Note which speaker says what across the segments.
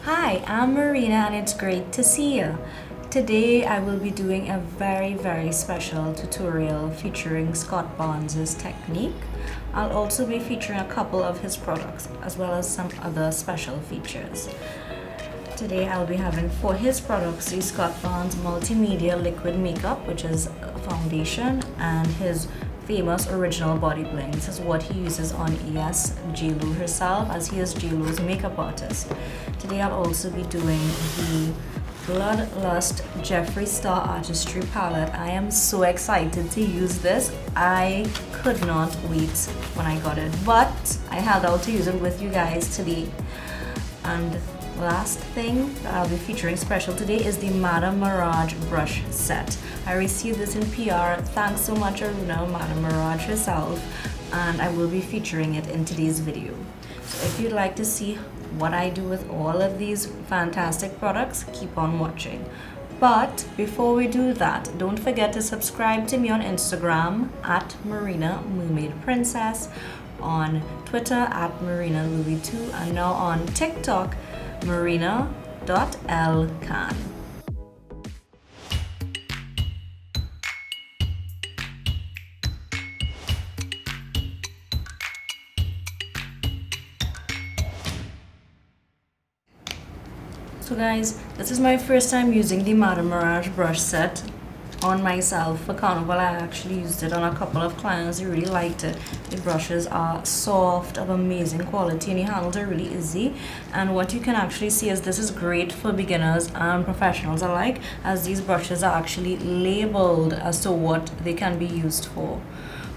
Speaker 1: Hi, I'm Marina and it's great to see you. Today I will be doing a very special tutorial featuring Scott Barnes' technique. I'll also be featuring a couple of his products as well as some other special features. Today I'll be having for his products the Scott Barnes Multimedia Liquid Makeup, which is a foundation, and his famous original body bling. This is what he uses on Gyal herself, as he is Gyal's makeup artist. Today I'll also be doing the Bloodlust Jeffree Star Artistry palette. I am so excited to use this. I could not wait when I got it, but I held out to use it with you guys today. And last thing that I'll be featuring special today is the Madame Mirage brush set. I received this in PR. Thanks so much, Aruna, Madame Mirage herself, and I will be featuring it in today's video. So if you'd like to see what I do with all of these fantastic products, keep on watching. But before we do that, don't forget to subscribe to me on Instagram at Marina Mermaid Princess, on Twitter at Marina Louie 2, and now on TikTok marina.lcan. So guys, this is my first time using the Madame Mirage brush set on myself for Carnival. I actually used it on a couple of clients. They really liked it. The brushes are soft, of amazing quality, and the handles are really easy. And what you can actually see is this is great for beginners and professionals alike, as these brushes are actually labeled as to what they can be used for.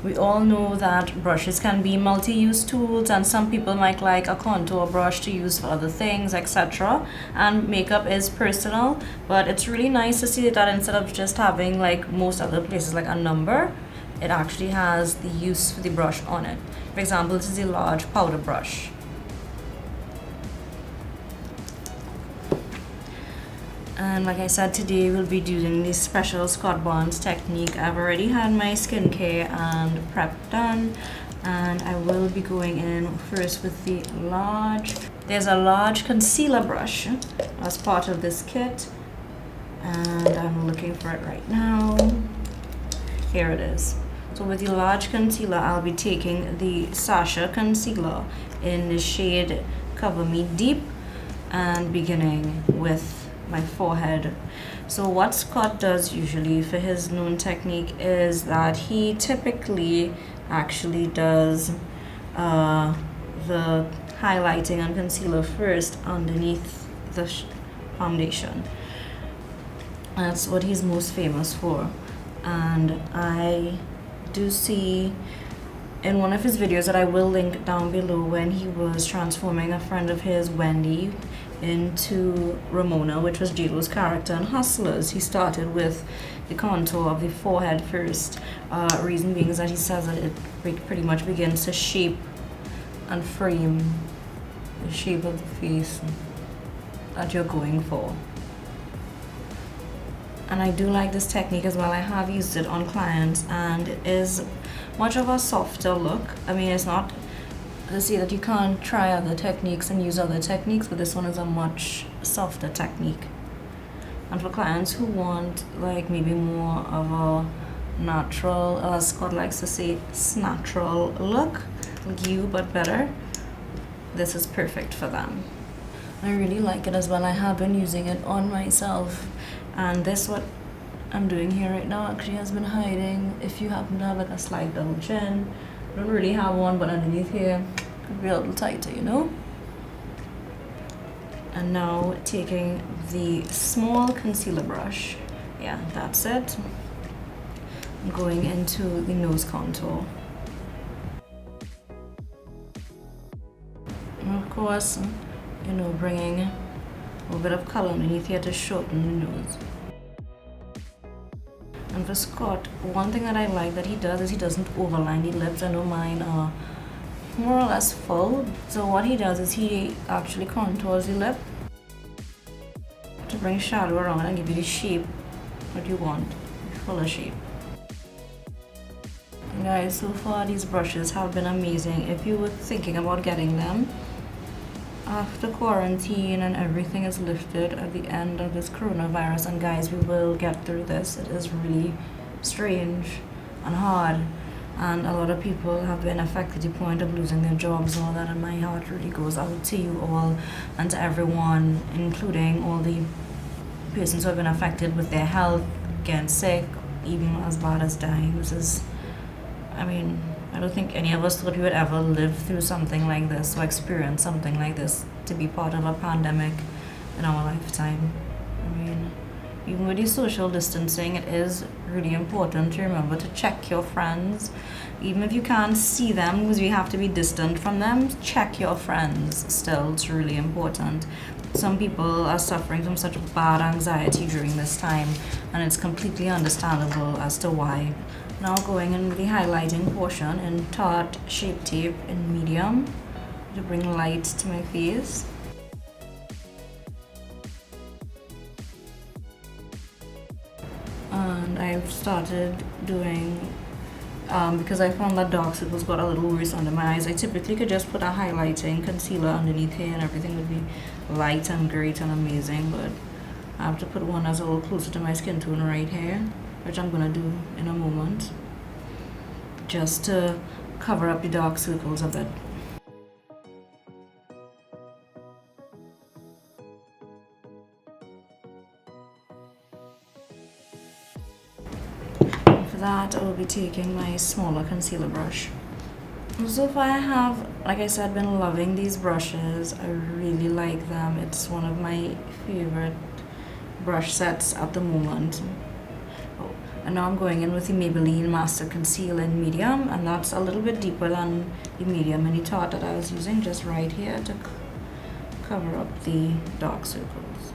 Speaker 1: We all know that brushes can be multi-use tools, and some people might like a contour brush to use for other things, etc. And makeup is personal, but it's really nice to see that instead of just having, like most other places, like a number, it actually has the use for the brush on it. For example, this is a large powder brush. And like I said, today we'll be doing this special Scott Barnes technique. I've already had my skincare and prep done, and I will be going in first with the there's a large concealer brush as part of this kit, and I'm looking for it right now. Here it is. So with the large concealer, I'll be taking the Sacha concealer in the shade Cover Me Deep and beginning with my forehead. So what Scott does usually for his known technique is that he typically actually does the highlighting and concealer first underneath the foundation. That's what he's most famous for. And I do see in one of his videos that I will link down below, when he was transforming a friend of his, Wendy, into Ramona, which was Gyal's character in Hustlers, he started with the contour of the forehead first. Reason being is that he says that it pretty much begins to shape and frame the shape of the face that you're going for. And I do like this technique as well. I have used it on clients, and it is much of a softer look. I mean, it's not to say that you can't try other techniques and use other techniques, but this one is a much softer technique. And for clients who want like maybe more of a natural, as Scott likes to say, snatural look, like you but better, this is perfect for them. I really like it as well. I have been using it on myself, and this what I'm doing here right now actually has been hiding. If you happen to have like a slight down chin, I don't really have one, but underneath here could be a little tighter, you know. And now taking the small concealer brush, yeah, that's it. I'm going into the nose contour, and of course, you know, bringing a little bit of color underneath here to shorten the nose. And for Scott, one thing that I like that he does is he doesn't overline the lips. I know mine are more or less full. So what he does is he actually contours the lip to bring shadow around and give you the shape that you want, the fuller shape. And guys, so far these brushes have been amazing. If you were thinking about getting them, after quarantine and everything is lifted at the end of this coronavirus, and guys, we will get through this. It is really strange and hard, and a lot of people have been affected to the point of losing their jobs and all that, and my heart really goes out to you all and to everyone, including all the persons who have been affected with their health, getting sick, even as bad as dying. This is, I mean, I don't think any of us thought we would ever live through something like this or experience something like this, to be part of a pandemic in our lifetime. I mean, even with the social distancing, it is really important to remember to check your friends. Even if you can't see them because you have to be distant from them, check your friends still. It's really important. Some people are suffering from such bad anxiety during this time, and it's completely understandable as to why. Now going in with the highlighting portion in Tarte Shape Tape in medium to bring light to my face. And I've started doing, because I found that dark circles got a little worse under my eyes, I typically could just put a highlighting concealer underneath here and everything would be light and great and amazing, but I have to put one that's a little closer to my skin tone right here, which I'm gonna do in a moment, just to cover up the dark circles a bit. For that, I will be taking my smaller concealer brush. So far I have, like I said, been loving these brushes. I really like them. It's one of my favorite brush sets at the moment. And now I'm going in with the Maybelline Master Conceal in medium, and that's a little bit deeper than the medium in the Tarte that I was using, just right here to cover up the dark circles.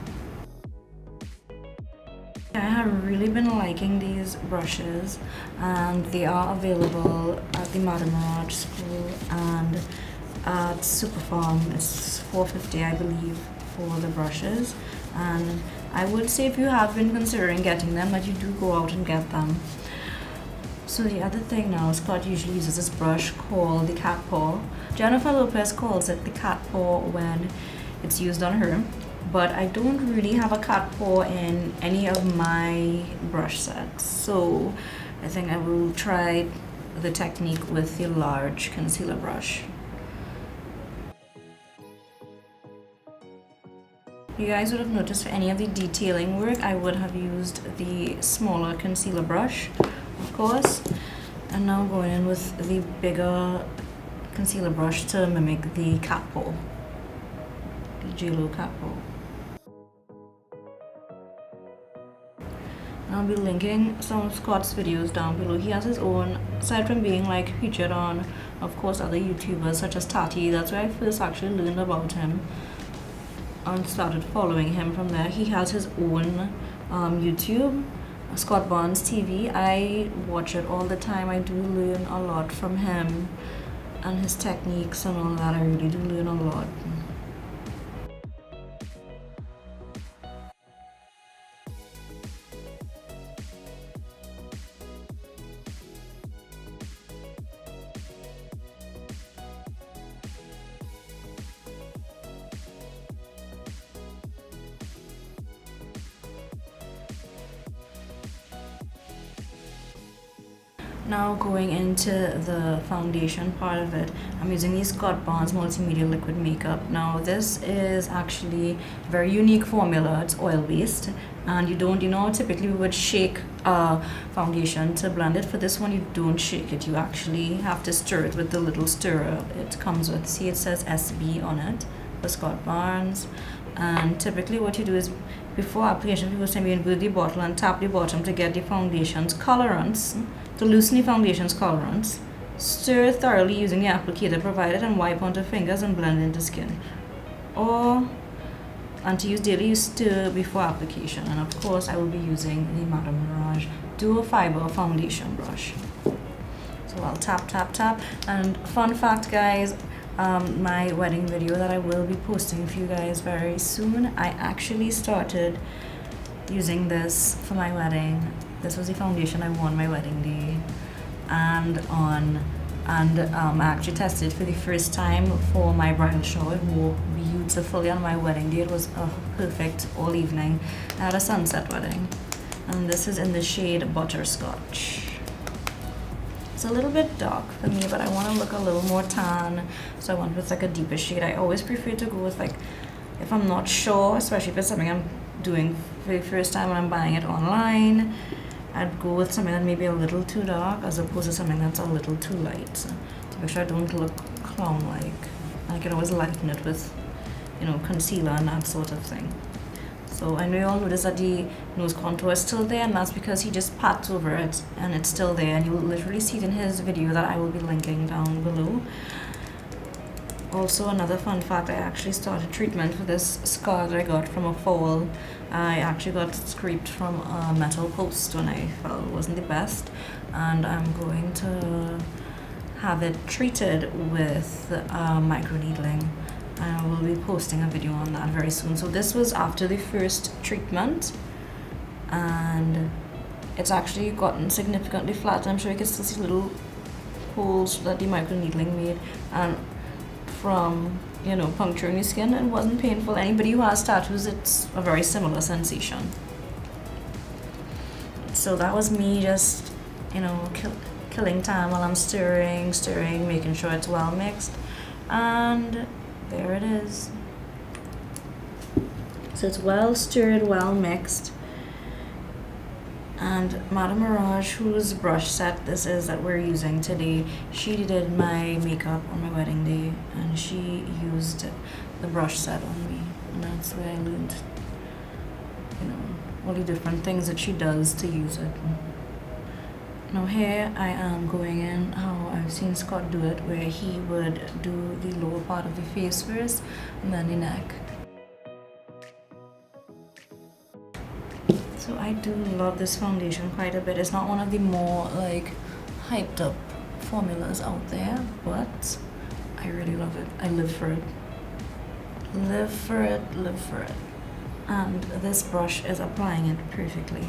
Speaker 1: I have really been liking these brushes, and they are available at the Madame Mirage School and at Superfarm. It's $4.50, I believe, for the brushes, and I would say if you have been considering getting them, that you do go out and get them. So the other thing now, Scott usually uses this brush called the cat paw. Jennifer Lopez calls it the cat paw when it's used on her, but I don't really have a cat paw in any of my brush sets, so I think I will try the technique with the large concealer brush. You guys would have noticed for any of the detailing work, I would have used the smaller concealer brush, of course. And now going in with the bigger concealer brush to mimic the cat paw, the Gyal cat paw. I'll be linking some of Scott's videos down below. He has his own, aside from being like featured on, of course, other YouTubers such as Tarte. That's where I first actually learned about him and started following him from there. He has his own YouTube, Scott Barnes TV. I watch it all the time. I do learn a lot from him and his techniques and all that. I really do learn a lot. Now going into the foundation part of it, I'm using the Scott Barnes Multimedia Liquid Makeup. Now this is actually a very unique formula. It's oil-based, and you don't, typically we would shake foundation to blend it. For this one, you don't shake it. You actually have to stir it with the little stirrer it comes with. See, it says SB on it for Scott Barnes. And typically what you do is, before application, people say you include the bottle and tap the bottom to get the foundation's colorants, to loosen the foundation's colorants. Stir thoroughly using the applicator provided and wipe onto fingers and blend into skin. And to use daily, you stir before application. And of course, I will be using the Madame Mirage Duo Fiber Foundation Brush. So I'll tap, tap, tap. And fun fact, guys, my wedding video that I will be posting for you guys very soon, I actually started using this for my wedding. This was the foundation I wore on my wedding day, and I actually tested for the first time for my bridal shower. It wore beautifully on my wedding day. It was perfect all evening. I had a sunset wedding. And this is in the shade Butterscotch. It's a little bit dark for me, but I want to look a little more tan, so I went with like a deeper shade. I always prefer to go with, like, if I'm not sure, especially if it's something I'm doing for the first time when I'm buying it online, I'd go with something that may be a little too dark as opposed to something that's a little too light, so to make sure I don't look clown-like. I can always lighten it with, you know, concealer and that sort of thing. So I know you all noticed that the nose contour is still there, and that's because he just pats over it and it's still there, and you'll literally see it in his video that I will be linking down below. Also, another fun fact, I actually started treatment for this scar that I got from a fall. I actually got scraped from a metal post when I felt it wasn't the best, and I'm going to have it treated with microneedling. I will be posting a video on that very soon. So this was after the first treatment, and it's actually gotten significantly flat. I'm sure you can still see little holes that the microneedling made, and from, you know, puncturing the skin, it wasn't painful. Anybody who has tattoos, it's a very similar sensation. So that was me just, you know, killing time while I'm stirring, making sure it's well mixed, and there it is. So it's well stirred, well mixed. And Madame Mirage, whose brush set this is that we're using today, she did my makeup on my wedding day, and she used the brush set on me, and that's where I learned, you know, all the different things that she does to use it. Now here I am going in how I've seen Scott do it, where he would do the lower part of the face first and then the neck. So I do love this foundation quite a bit. It's not one of the more like hyped up formulas out there, but I really love it. I live for it. Live for it, live for it. And this brush is applying it perfectly.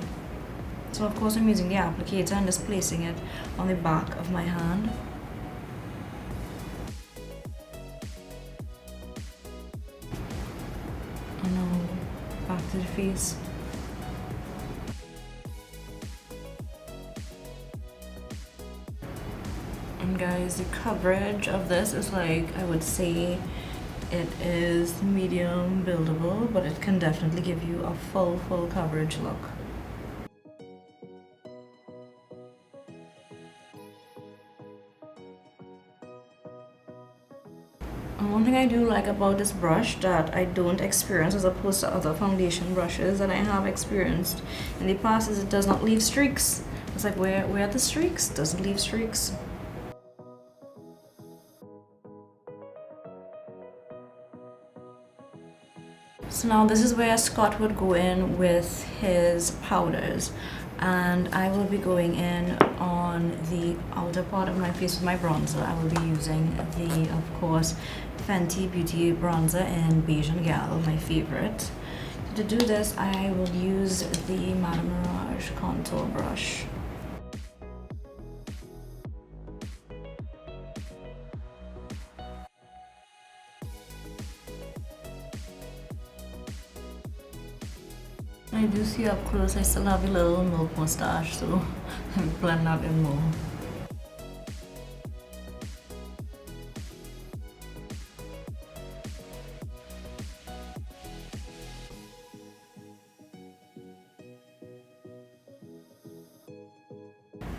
Speaker 1: So of course I'm using the applicator and just placing it on the back of my hand. And now back to the face. And guys, the coverage of this is like, I would say it is medium buildable, but it can definitely give you a full coverage look. One thing I do like about this brush that I don't experience as opposed to other foundation brushes that I have experienced in the past is it does not leave streaks. It's like, where are the streaks? Doesn't leave streaks. So now this is where Scott would go in with his powders, and I will be going in on the outer part of my face with my bronzer. I will be using the, of course, Fenty Beauty bronzer in Bajan Gyal, my favorite. To do this, I will use the Madame Mirage contour brush. I do see up close I still have a little milk mustache, so I'll blend that in more.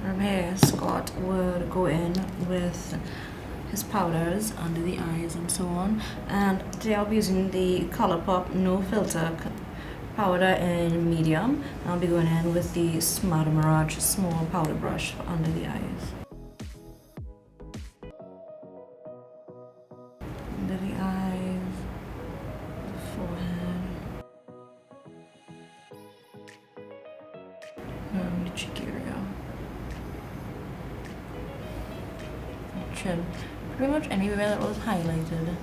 Speaker 1: From here, Scott would go in with his powders under the eyes and so on, and today I'll be using the Colourpop No Filter powder in medium. I'll be going in with the Madame Mirage small powder brush under the eyes. Under the eyes, the forehead, and the cheek area. The chin. Pretty much anywhere that was highlighted.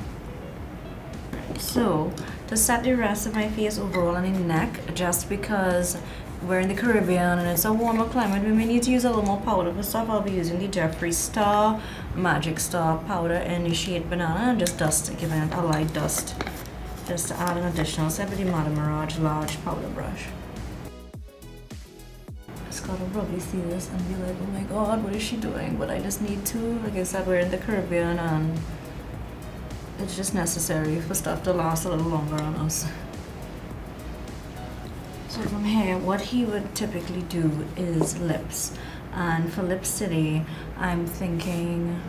Speaker 1: So, to set the rest of my face overall and the neck, just because we're in the Caribbean and it's a warmer climate, we may need to use a little more powder for stuff. I'll be using the Jeffree Magic Star powder in the shade Banana and just dust, giving it a light dust just to add an additional set with the Madame Mirage large powder brush. Scott will probably see this and be like, oh my god, what is she doing? But I just need to, like I said, we're in the Caribbean and it's just necessary for stuff to last a little longer on us. So from here, what he would typically do is lips. And for lips today, I'm thinking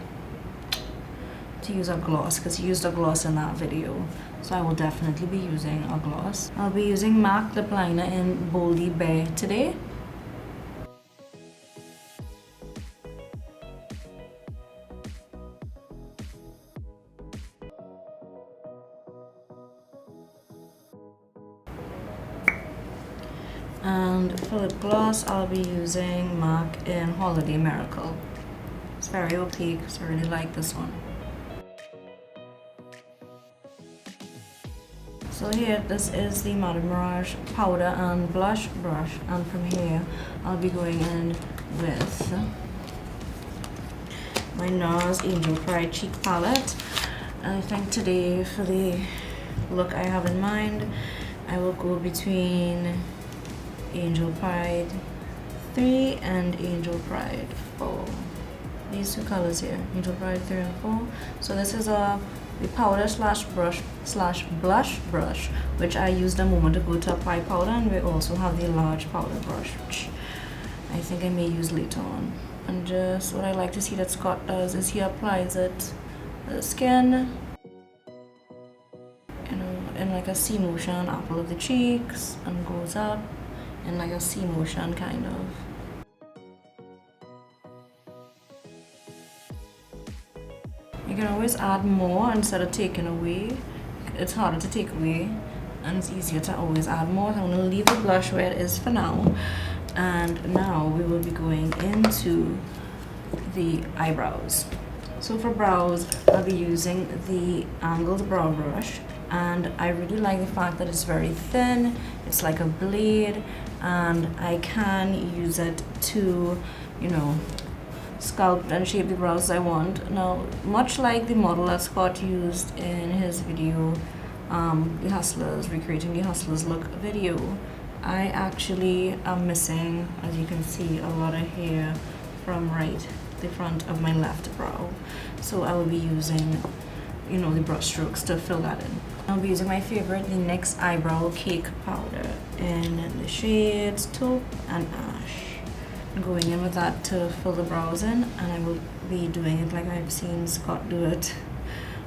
Speaker 1: to use a gloss because he used a gloss in that video. So I will definitely be using a gloss. I'll be using MAC Lip Liner in Boldy Bare today. And for lip gloss, I'll be using MAC in Holiday Miracle. It's very opaque, so I really like this one. So here, this is the Madame Mirage powder and blush brush, and from here, I'll be going in with my NARS Angel Pride Cheek Palette. And I think today, for the look I have in mind, I will go between Angel Pride 3 and Angel Pride 4. These two colors here, Angel Pride 3 and 4. So this is the powder slash brush slash blush brush, which I used a moment ago to apply powder, and we also have the large powder brush, which I think I may use later on. And just what I like to see that Scott does is he applies it to the skin, you know, in like a C motion, apple of the cheeks, and goes up in like a C motion kind of. You can always add more instead of taking away. It's harder to take away and it's easier to always add more. So I'm going to leave the blush where it is for now. And now we will be going into the eyebrows. So for brows, I'll be using the angled brow brush. And I really like the fact that it's very thin. It's like a blade. And I can use it to, you know, sculpt and shape the brows I want. Now, much like the model that Scott used in his video, the Hustlers, recreating the Hustlers look video, I actually am missing, as you can see, a lot of hair from the front of my left brow. So I will be using, you know, the brush strokes to fill that in. I'll be using my favorite, the NYX Eyebrow Cake Powder in the shades Taupe and Ash. Going in with that to fill the brows in, and I will be doing it like I've seen Scott do it,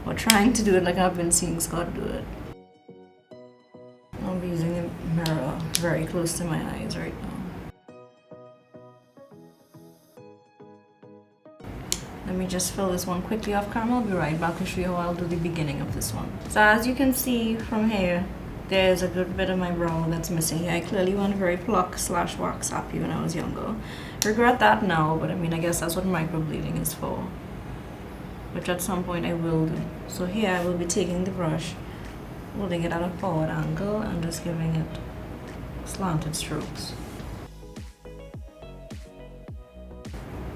Speaker 1: or trying to do it like I've been seeing Scott do it. I'll be using the mirror very close to my eyes right now. Let me just fill this one quickly off camera. I'll be right back to show you how I'll do the beginning of this one. So as you can see from here, there's a good bit of my brow that's missing here. I clearly went very pluck slash wax happy when I was younger. Regret that now, but I mean, I guess that's what microblading is for, which at some point I will do. So here I will be taking the brush, holding it at a forward angle and just giving it slanted strokes.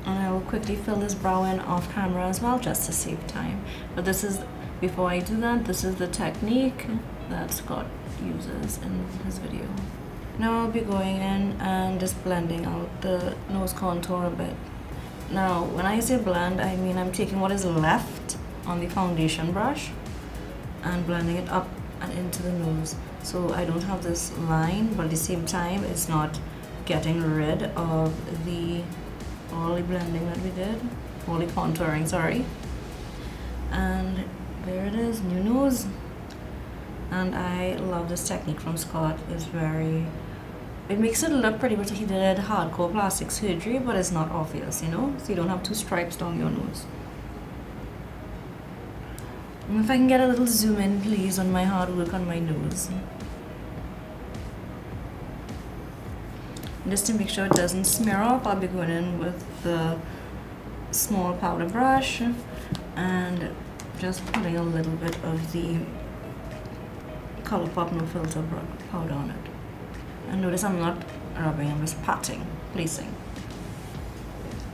Speaker 1: And I will quickly fill this brow in off camera as well, just to save time. But this is, before I do that, this is the technique that Scott uses in his video. Now I'll be going in and just blending out the nose contour a bit. Now, when I say blend, I mean I'm taking what is left on the foundation brush and blending it up and into the nose. So I don't have this line, but at the same time, it's not getting rid of all the blending that we did, all the contouring, sorry. And there it is, new nose. And I love this technique from Scott. It's very, it makes it look pretty much like he did hardcore plastic surgery, but it's not obvious, you know? So you don't have two stripes down your nose. And if I can get a little zoom in, please, on my hard work on my nose. Just to make sure it doesn't smear off, I'll be going in with the small powder brush and just putting a little bit of the ColourPop No Filter powder on it. And notice I'm not rubbing, I'm just patting, placing.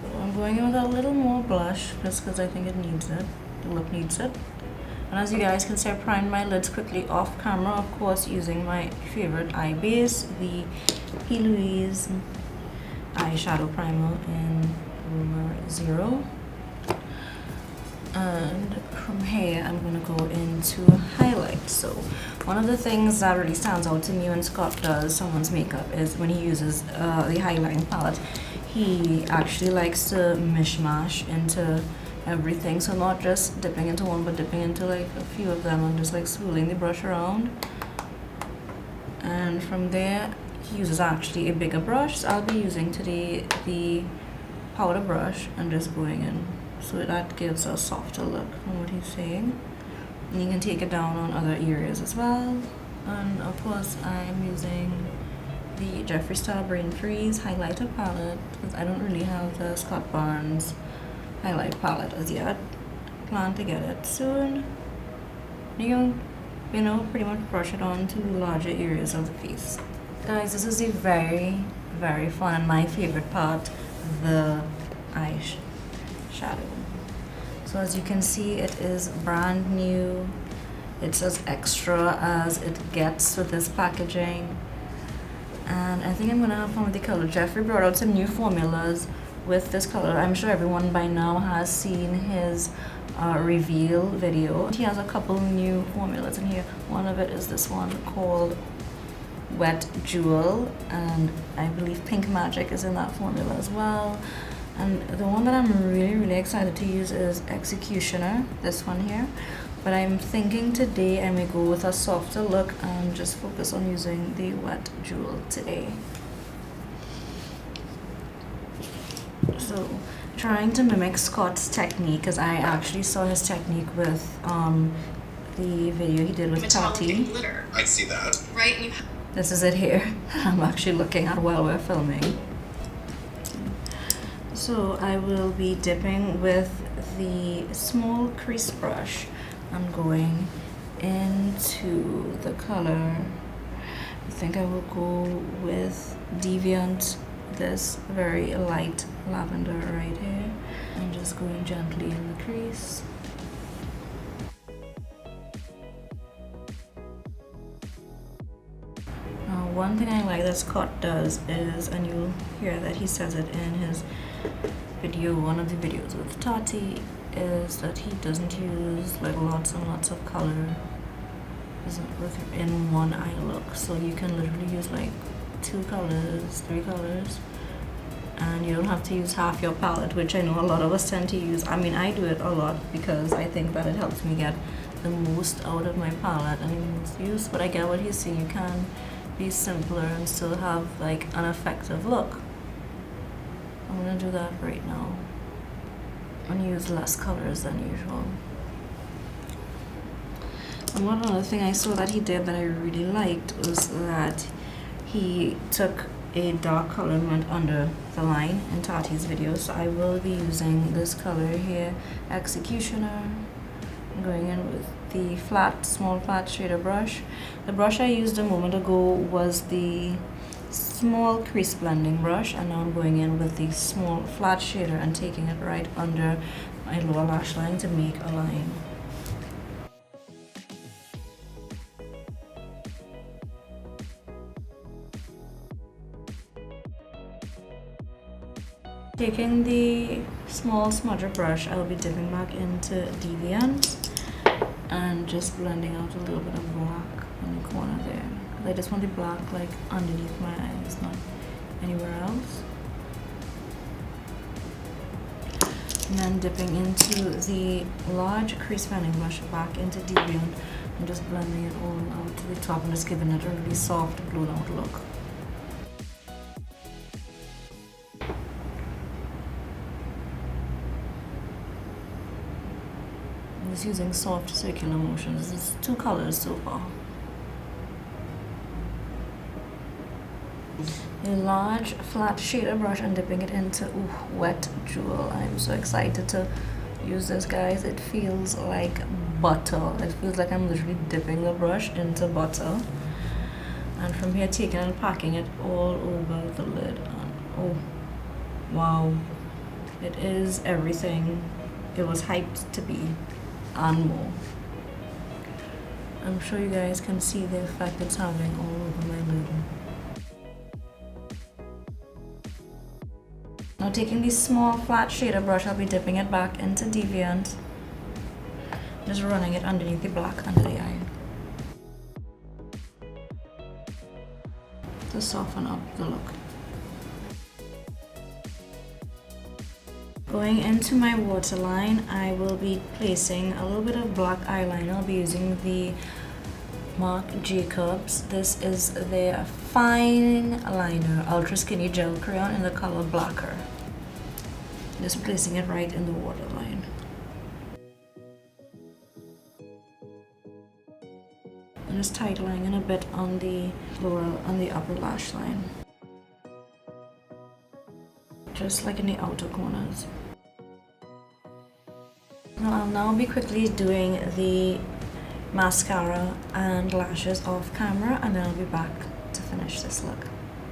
Speaker 1: So I'm going in with a little more blush just because I think it needs it, the look needs it. And as you guys can see, I primed my lids quickly off camera, of course, using my favorite eye base, the P. Louise eyeshadow primer in Rumor 0. And from here, I'm going to go into highlight. So one of the things that really stands out to me when Scott does someone's makeup is when he uses the highlighting palette, he actually likes to mishmash into everything. So not just dipping into one, but dipping into like a few of them and just like swirling the brush around. And from there, he uses actually a bigger brush. So I'll be using today the powder brush and just going in. So that gives a softer look from what he's saying. And you can take it down on other areas as well. And of course, I'm using the Jeffree Star Brain Freeze highlighter palette because I don't really have the Scott Barnes highlight palette as yet. Plan to get it soon. You know, pretty much brush it on to larger areas of the face. Guys, this is a very, very fun and my favorite part, the eyeshadow. So as you can see, it is brand new. It's as extra as it gets with this packaging. And I think I'm gonna have fun with the color. Jeffree brought out some new formulas with this color. I'm sure everyone by now has seen his reveal video. He has a couple new formulas in here. One of it is this one called Wet Jewel, and I believe Pink Magic is in that formula as well. And the one that I'm really excited to use is Executioner, this one here. But I'm thinking today I may go with a softer look and just focus on using the Wet Jewel today. So trying to mimic Scott's technique, because I actually saw his technique with the video he did with Tarte.
Speaker 2: I see that. Right?
Speaker 1: This is it here I'm actually looking at while we're filming. So I will be dipping with the small crease brush and going into the color. I think I will go with Deviant, this very light lavender right here. I'm just going gently in the crease. One thing I like that Scott does is, and you'll hear that he says it in his video, one of the videos with Tarte, is that he doesn't use like lots and lots of color in one eye look. So you can literally use like 2 colors, 3 colors, and you don't have to use half your palette, which I know a lot of us tend to use. I mean, I do it a lot because I think that it helps me get the most out of my palette and the most use, but I get what he's saying. You can be simpler and still have like an effective look. I'm gonna do that right now and use less colors than usual. And one other thing I saw that he did that I really liked was that he took a dark color and went under the line in Tarte's video. So I will be using this color here, Executioner. I'm going in with the small flat shader brush. The brush I used a moment ago was the small crease blending brush, and now I'm going in with the small flat shader and taking it right under my lower lash line to make a line. Taking the small smudger brush, I'll be dipping back into Deviant and just blending out a little bit of black in the corner there. I just want the black like underneath my eyes, not anywhere else. And then dipping into the large crease blending brush back into Deviant and just blending it all out to the top and just giving it a really soft blown out look. I'm just using soft circular motions. This is 2 colors so far. A large flat shader brush and dipping it into Wet Jewel. I'm so excited to use this, guys. It feels like butter. It feels like I'm literally dipping the brush into butter. And from here, taking and packing it all over the lid. And oh, wow. It is everything it was hyped to be and more. I'm sure you guys can see the effect it's having all over my lid. Now taking this small flat shader brush, I'll be dipping it back into Deviant. Just running it underneath the black under the eye. To soften up the look. Going into my waterline, I will be placing a little bit of black eyeliner. I'll be using the Marc Jacobs. This is their Fineliner Ultra Skinny Gel Crayon in the color Blaquer. Just placing it right in the waterline. And just tightening in a bit on the upper lash line. Just like in the outer corners. I'll now be quickly doing the mascara and lashes off camera, and then I'll be back to finish this look.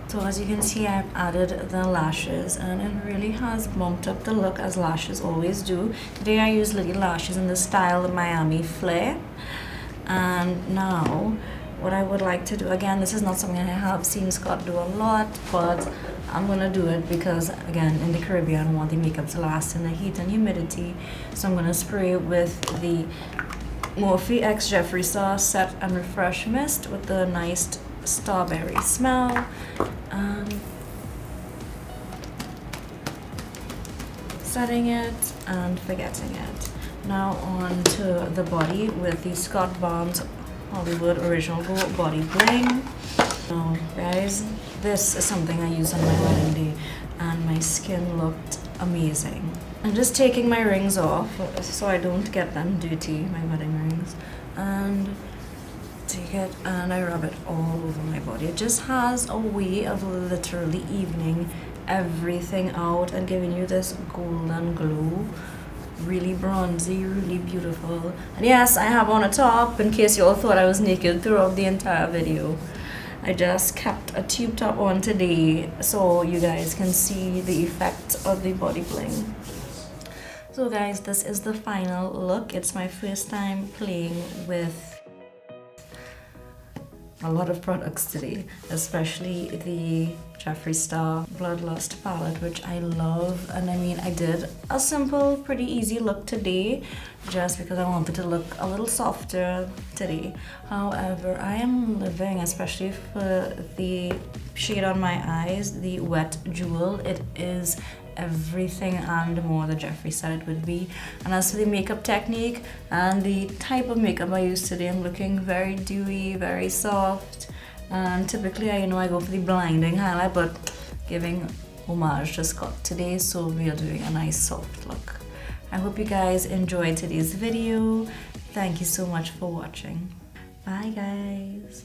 Speaker 1: So as you can see, I've added the lashes and it really has bumped up the look, as lashes always do. Today I used Lilly lashes in the style Miami Flare. And now what I would like to do, again, this is not something I have seen Scott do a lot, but I'm gonna do it because, again, in the Caribbean I want the makeup to last in the heat and humidity. So I'm gonna spray with the Morphe X Jeffree Star Set and Refresh Mist with the nice strawberry smell. Setting it and forgetting it. Now on to the body with the Scott Barnes Hollywood Original Gold Body Bling. Now guys, this is something I used on my wedding day and my skin looked amazing. I'm just taking my rings off so I don't get them dirty, my wedding rings, and take it and I rub it all over my body. It just has a way of literally evening everything out and giving you this golden glow. Really bronzy, really beautiful. And yes, I have on a top in case you all thought I was naked throughout the entire video. I just kept a tube top on today so you guys can see the effect of the body bling. So guys, this is the final look. It's my first time playing with a lot of products today, especially the Jeffree Star Bloodlust palette, which I love. And I mean, I did a simple, pretty easy look today just because I wanted to look a little softer today. However, I am living, especially for the shade on my eyes, the Wet Jewel. It is everything and more the Jeffree said it would be. And as for the makeup technique and the type of makeup I use today, I'm looking very dewy, very soft. And typically I go for the blinding highlight, but giving homage to Scott today, so we are doing a nice soft look. I hope you guys enjoyed today's video. Thank you so much for watching. Bye guys.